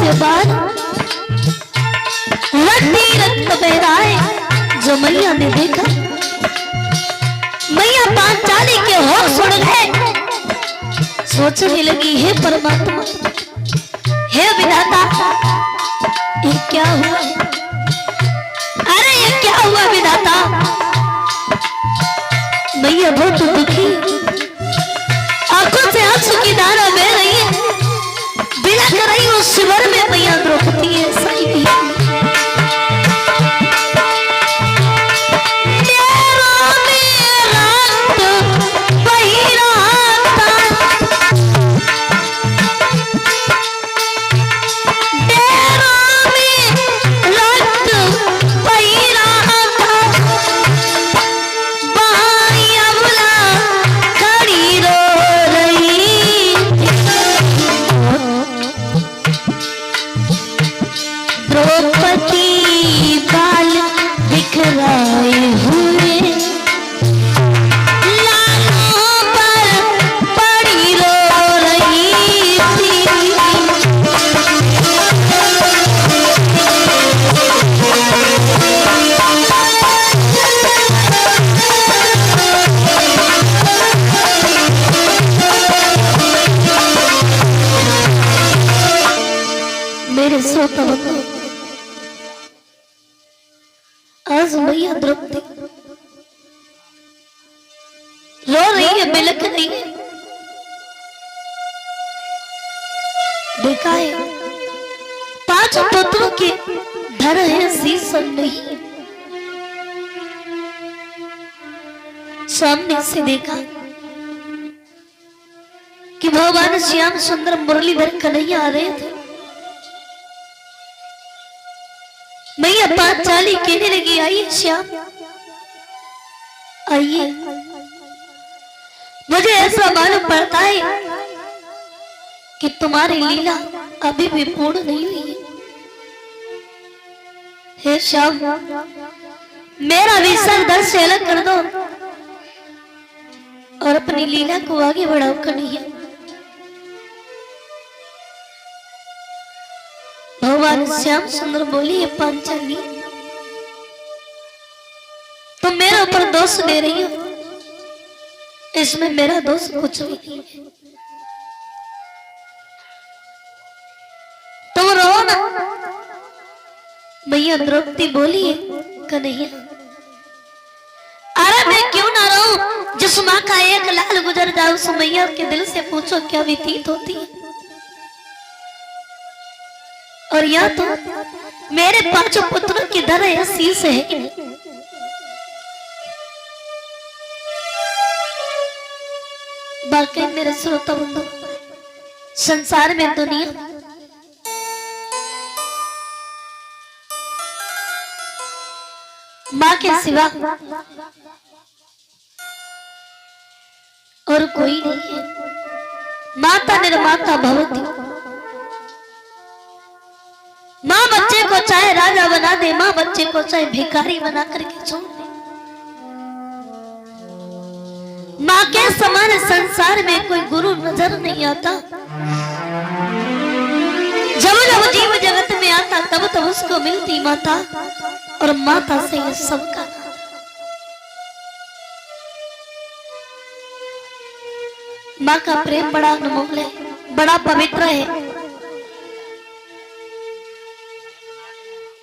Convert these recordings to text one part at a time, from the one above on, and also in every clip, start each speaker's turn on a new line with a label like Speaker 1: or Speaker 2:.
Speaker 1: से बाद रक्त बहराए जो मैया ने देखा, मैया पांचाली के होश उड़ गए। सोचने लगी, हे परमात्मा, हे विधाता, ये क्या हुआ? अरे ये क्या हुआ विधाता? मैया बहुत दुखी, आंखों से आंसू की धारा बह रही है, बिलख रही उस शिविर में मैया द्रौपदी है। सही भी आज मैया द्रौपदी रो रही है, बिलख रही है। देखा है 5 पुत्रों के धर है शीश नहीं। सामने से देखा कि भगवान श्याम सुंदर मुरलीधर कन्हैया आ रहे थे। मैया पांचाली कहने लगी, आइए श्याम, आइए। मुझे ऐसा मालूम पड़ता है कि तुम्हारी लीला अभी भी पूर्ण नहीं हुई है। हे श्याम, मेरा विसर दर से अलग कर दो और अपनी लीला को आगे बढ़ाओ कन्हैया। भगवान श्याम सुंदर बोली, पांचाली, तुम मेरे ऊपर दोष दे रही हो, इसमें मेरा दोष कुछ भी नहीं है। तुम रो ना। मैया द्रौपदी बोली, कन्हैया, अरे मैं क्यों ना रो? जिस माँ का एक लाल गुजर जाए उस मैया के दिल से पूछो क्या व्यतीत होती है। और या तो मेरे 5 पुत्रों की धर है शीश है। बाकी मेरे श्रोता बंधु, संसार में दुनिया माँ के सिवा और कोई नहीं है। माता निर्माता भवती। माँ बच्चे को चाहे राजा बना दे, माँ बच्चे को चाहे भिखारी बना करके छोड़ दे। माँ के समान संसार में कोई गुरु नजर नहीं आता। जब जब जीव जगत में आता तब तब उसको मिलती माता, और माता से ये सबका। माँ का प्रेम बड़ा अनमोल है, बड़ा पवित्र है।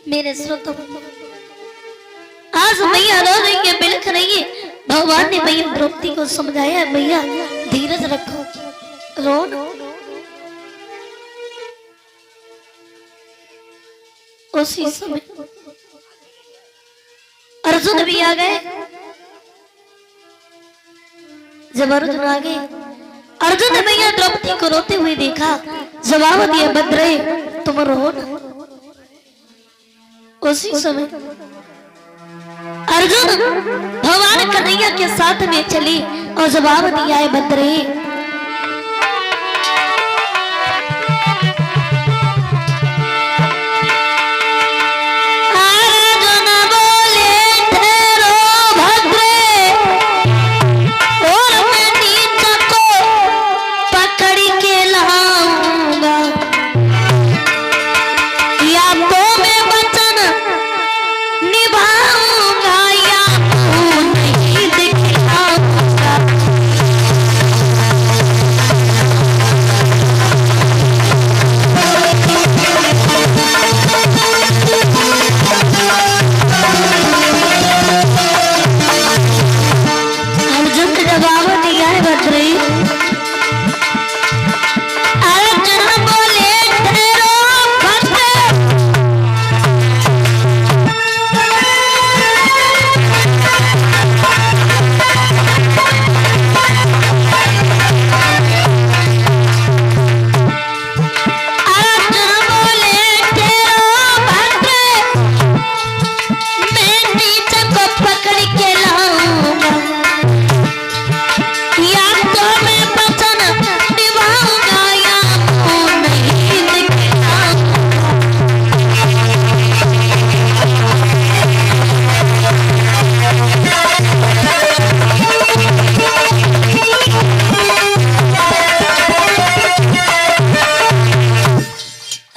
Speaker 1: मेरे श्रोतों, आज मैया रो रही है, बिलख रही है। भगवान ने मैया द्रौपदी को समझाया, मैया धीरज रखो, रो ना। उसी समय अर्जुन भी आ गए। जब अर्जुन आ गए, अर्जुन ने मैया द्रौपदी को रोते हुए देखा, जवाब दिया, भद्रे तुम रो ना। उसी समय अर्जुन भगवान कन्हैया के साथ में चली और जवाब दिया है, भद्रे या तो मैं वचन निभाऊंगा या मुंह नहीं दिखाऊंगा। अर्जुन ने जवाब दिया है भद्री। अर्जुन बोले ठहरो भद्र। अर्जुन बोले ठहरो भद्र, मैं नीच को पकड़ के लाऊंगा या तो मैं वचन निभाऊंगा या मुंह नहीं दिखाऊंगा।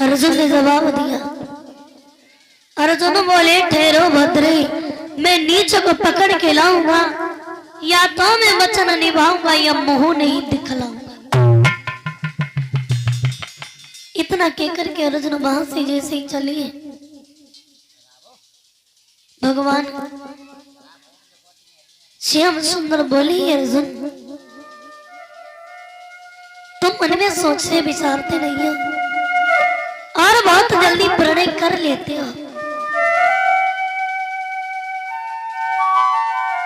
Speaker 1: अर्जुन ने जवाब दिया। अर्जुन बोले ठहरो भद्रे, मैं नीच को पकड़ के लाऊंगा या तो मैं वचन निभाऊंगा या मुंह नहीं दिखलाऊंगा। इतना कहकर के अर्जुन वहां से जैसे ही चलिए, भगवान श्याम सुंदर बोली अर्जुन, तुम मन में सोचते विचारते नहीं हो और बहुत जल्दी प्रणय कर लेते हो।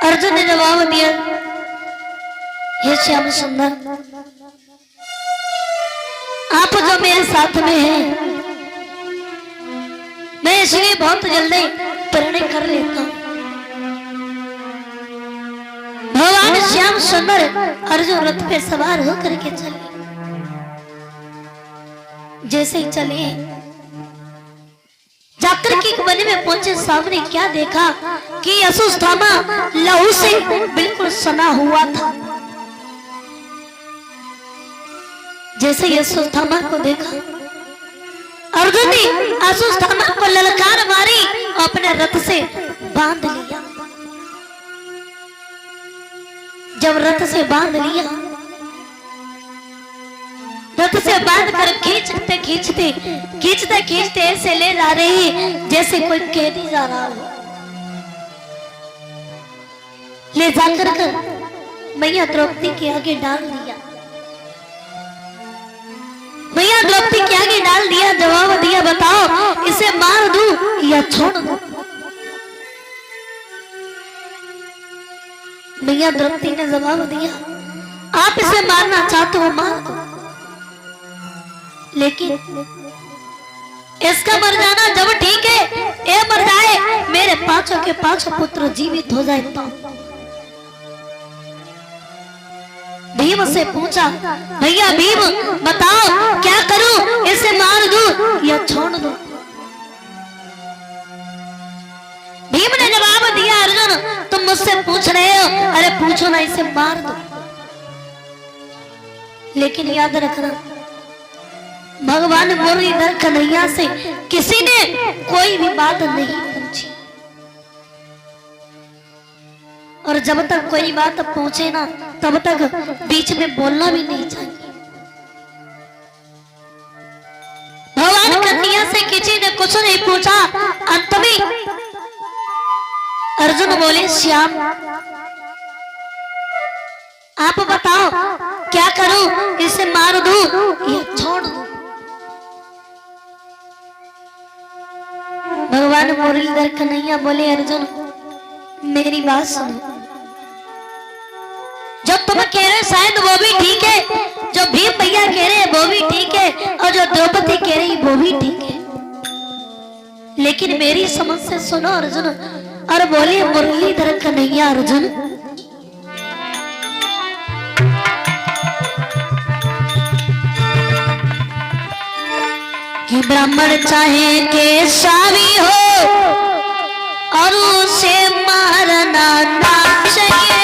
Speaker 1: अर्जुन ने जवाब दिया, हे श्याम सुंदर, आप जो मेरे साथ में हैं, मैं इसलिए बहुत जल्दी प्रणय कर लेता हूं। भगवान श्याम सुंदर अर्जुन रथ पे सवार होकर के चले। जैसे ही चले, जाकर के वन में पहुंचे, सामने क्या देखा कि अश्वत्थामा लहू से बिल्कुल सना हुआ था। जैसे ही अश्वत्थामा को देखा, अर्जुन ने अश्वत्थामा को ललकार मारी, अपने रथ से बांध लिया। जब रथ से बांध लिया, रथ से बांध कर खींचते खींचते खींचते खींचते ऐसे ले जा रही जैसे कोई कैदी जा रहा हो। ले जाकर कर मैया द्रौपदी के आगे डाल दिया। मैया द्रौपदी के आगे डाल दिया। जवाब दिया, बताओ इसे मार दूं या छोड़ दूं? मैया द्रौपदी ने जवाब दिया, आप इसे मारना चाहते हो मार दो, लेकिन इसका मर जाना जब ठीक है, ये मर जाए, मेरे पांचों के पांचों पुत्र जीवित हो जाए तो। भीम से पूछा, भैया भीम बताओ क्या करूं, इसे मार दूं या छोड़ दूं? भीम ने जवाब दिया, अर्जुन तुम मुझसे पूछ रहे हो, अरे पूछो ना, इसे मार दो। लेकिन याद रखना, भगवान मुरलीधर कन्हैया से किसी ने कोई भी बात नहीं पूछी, और जब तक कोई बात पूछे ना तब तक बीच में बोलना भी नहीं चाहिए। भगवान कन्हैया से किसी ने कुछ नहीं पूछा। अंत में अर्जुन बोले, श्याम आप बताओ क्या करूं, इसे मार दूं या छोड़ दूं? भगवान मुरलीधर कन्हैया बोले, अर्जुन मेरी बात सुनो, जो तुम कह रहे शायद वो भी ठीक है, जो भीम भैया कह रहे हैं वो भी ठीक है, और जो द्रौपदी कह रही वो भी ठीक है, लेकिन मेरी समझ से सुनो अर्जुन। और बोले मुरलीधर कन्हैया, अर्जुन कि ब्राह्मण चाहे कैसा भी हो और उसे मारना ना चाहिए।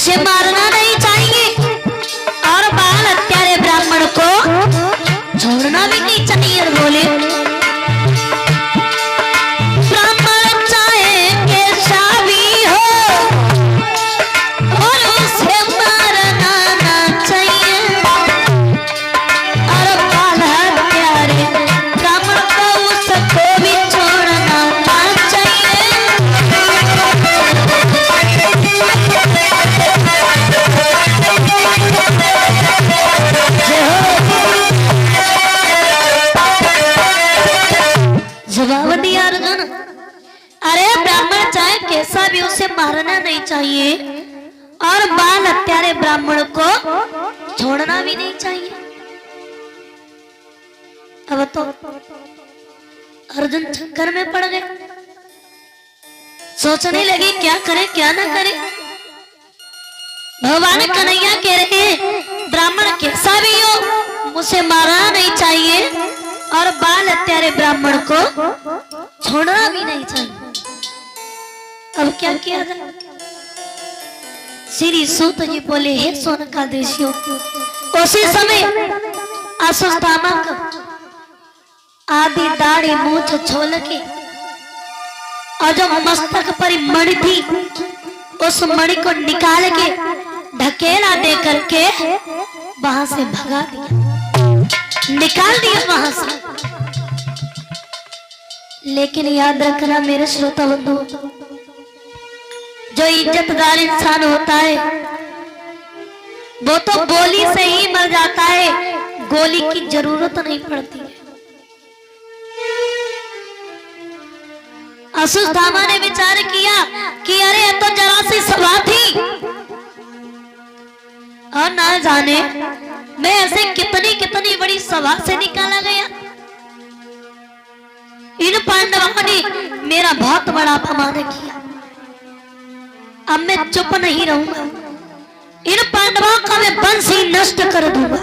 Speaker 1: उसे मारना नहीं चाहिए और बाल हत्यारे ब्राह्मण को छोड़ना भी नहीं चाहिए। और बोले ब्राह्मण चाहे कैसा भी हो और उसे मारना ना चाहिए और बाल हत्यारे ब्राह्मण को उसको भी छोड़ना ना चाहिए। जवाब दिया अर्जुन, अरे ब्राह्मण चाहे कैसा भी उसे मारना नहीं चाहिए और बाल हत्यारे ब्राह्मण को छोड़ना भी नहीं चाहिए। अब तो अर्जुन चक्कर में पड़ गए, सोचने लगे क्या करे क्या ना करे। भगवान कन्हैया कह रहे ब्राह्मण कैसा भी हो उसे मारना नहीं चाहिए और बाल हत्यारे ब्राह्मण को छोड़ना भी नहीं चाहिए। अब क्या किया जाए? श्री सूत जी बोले हे सोनकादेशियों, उसी समय अश्वत्थामा आदि दाढ़ी मूछ छोल के और जो मस्तक पर मणि थी उस मणि को निकाल के ढकेला दे करके वहां से भगा दिया, निकाल दिया वहां से। लेकिन याद रखना मेरे श्रोता बंधु, जो इज्जतदार इंसान होता है वो तो गोली से ही मर जाता है, गोली की जरूरत नहीं पड़ती है। अश्वत्थामा ने विचार किया कि अरे तो जरा सी सभा थी और ना जाने मैं ऐसे कितनी कितनी बड़ी सभा से निकाला गया। इन पांडवों ने मेरा बहुत बड़ा अपमान किया, अब मैं चुप नहीं रहूंगा, इन पांडवों का मैं वंश ही नष्ट कर दूंगा।